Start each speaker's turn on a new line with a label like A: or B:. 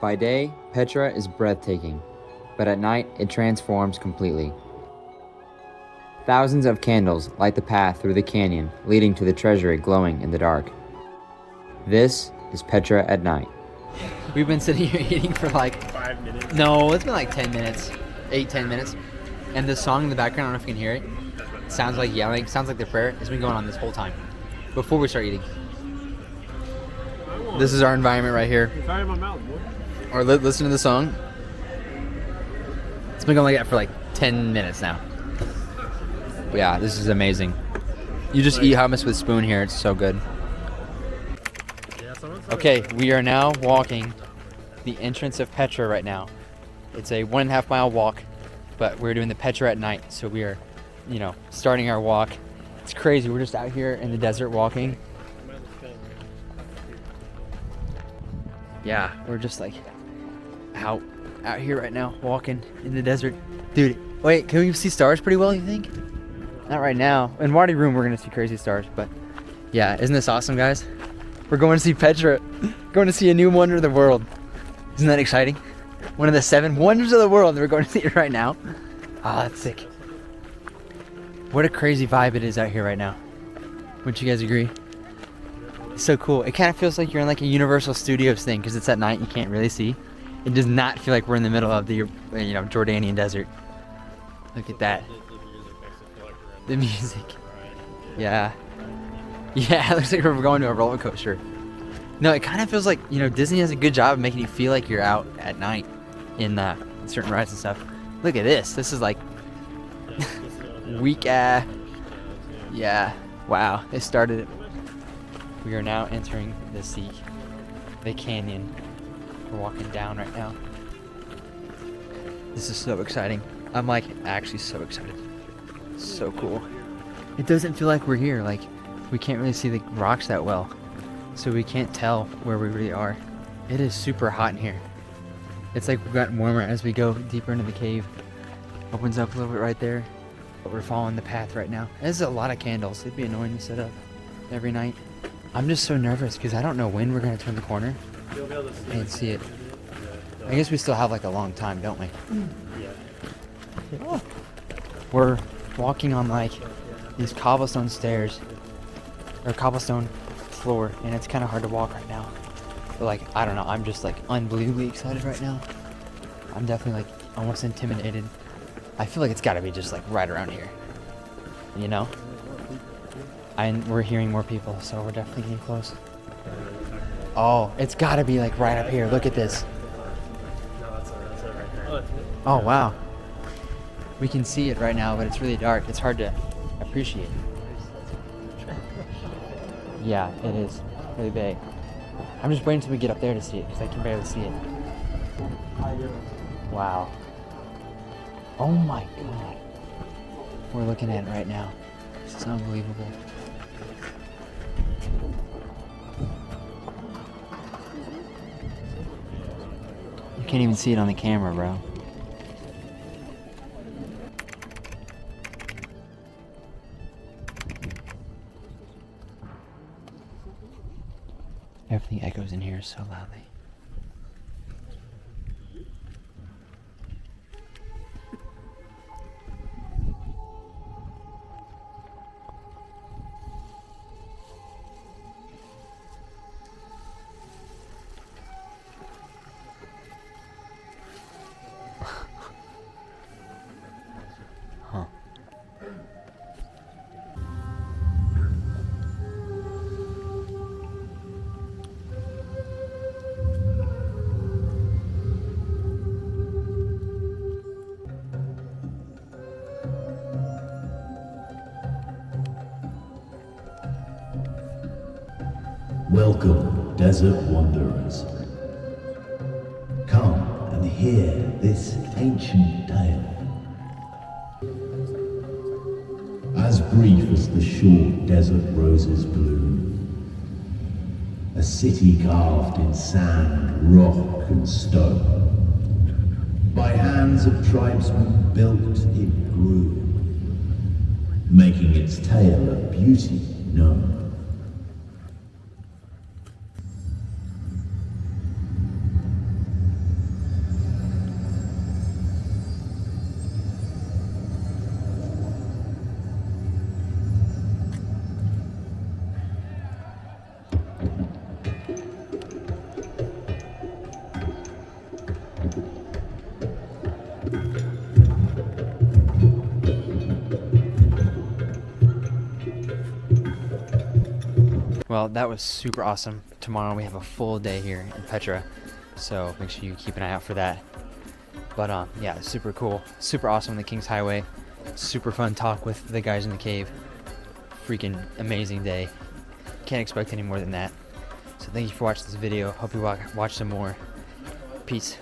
A: By day, Petra is breathtaking, but at night it transforms completely. Thousands of candles light the path through the canyon, leading to the treasury glowing in the dark. This is Petra at night.
B: We've been sitting here eating for like
C: 5 minutes.
B: No, it's been like 10 minutes, 8-10 minutes. And the song in the background, I don't know if you can hear it. Sounds like yelling, sounds like the prayer. It's been going on this whole time before we start eating. This is our environment right here.
C: It's out of my mouth, boy.
B: Or listen to the song. It's been going like that for like 10 minutes now. But yeah, this is amazing. You just eat hummus with spoon here. It's so good. Okay, we are now walking the entrance of Petra right now. It's a 1.5 mile walk, but we're doing the Petra at night. So we are, starting our walk. It's crazy. We're just out here in the desert walking. Yeah, we're just like out here right now, walking in the desert. Dude, wait, can we see stars pretty well, you think? Not right now. In Wadi Room, we're gonna see crazy stars, but yeah, isn't this awesome, guys? We're going to see Petra, going to see a new wonder of the world. Isn't that exciting? One of the 7 wonders of the world that we're going to see it right now. Ah, that's sick. What a crazy vibe it is out here right now. Wouldn't you guys agree? It's so cool. It kind of feels like you're in like a Universal Studios thing because it's at night and you can't really see. It does not feel like we're in the middle of the Jordanian desert. Look at that. The music. Yeah. Yeah, it looks like we're going to a roller coaster. No, it kind of feels like, Disney does a good job of making you feel like you're out at night in certain rides and stuff. Look at this. This is like weak. Yeah. Wow. They started it. We are now entering the Siq, the canyon. We're walking down right now. This is so exciting. I'm like actually so excited. So cool. It doesn't feel like we're here. Like we can't really see the rocks that well, so we can't tell where we really are. It is super hot in here. It's like we've gotten warmer as we go deeper into the cave. Opens up a little bit right there, but we're following the path right now. There's a lot of candles. It'd be annoying to set up every night. I'm just so nervous because I don't know when we're gonna turn the corner and see it. I guess we still have like a long time, don't we? Oh. We're walking on like these cobblestone stairs or cobblestone floor, and it's kind of hard to walk right now. But like, I don't know, I'm just like unbelievably excited right now. I'm definitely like almost intimidated. I feel like it's got to be just like right around here, And we're hearing more people, so we're definitely getting close. Oh, it's got to be like right up here. Look at this. Oh wow. We can see it right now, but it's really dark. It's hard to appreciate. Yeah, it is really big. I'm just waiting until we get up there to see it because I can barely see it. Wow. Oh my god. We're looking at it right now. This is unbelievable. You can't even see it on the camera, bro. Everything echoes in here so loudly. Huh.
D: Welcome, desert wanderers. Come and hear this ancient tale. As brief as the short desert roses bloom, a city carved in sand, rock and stone. By hands of tribesmen built, it grew, making its tale of beauty known.
B: Well, that was super awesome. Tomorrow we have a full day here in Petra, so make sure you keep an eye out for that. But yeah, super cool, super awesome on the King's Highway. Super fun talk with the guys in the cave. Freaking amazing day. Can't expect any more than that. So thank you for watching this video. Hope you watch some more. Peace.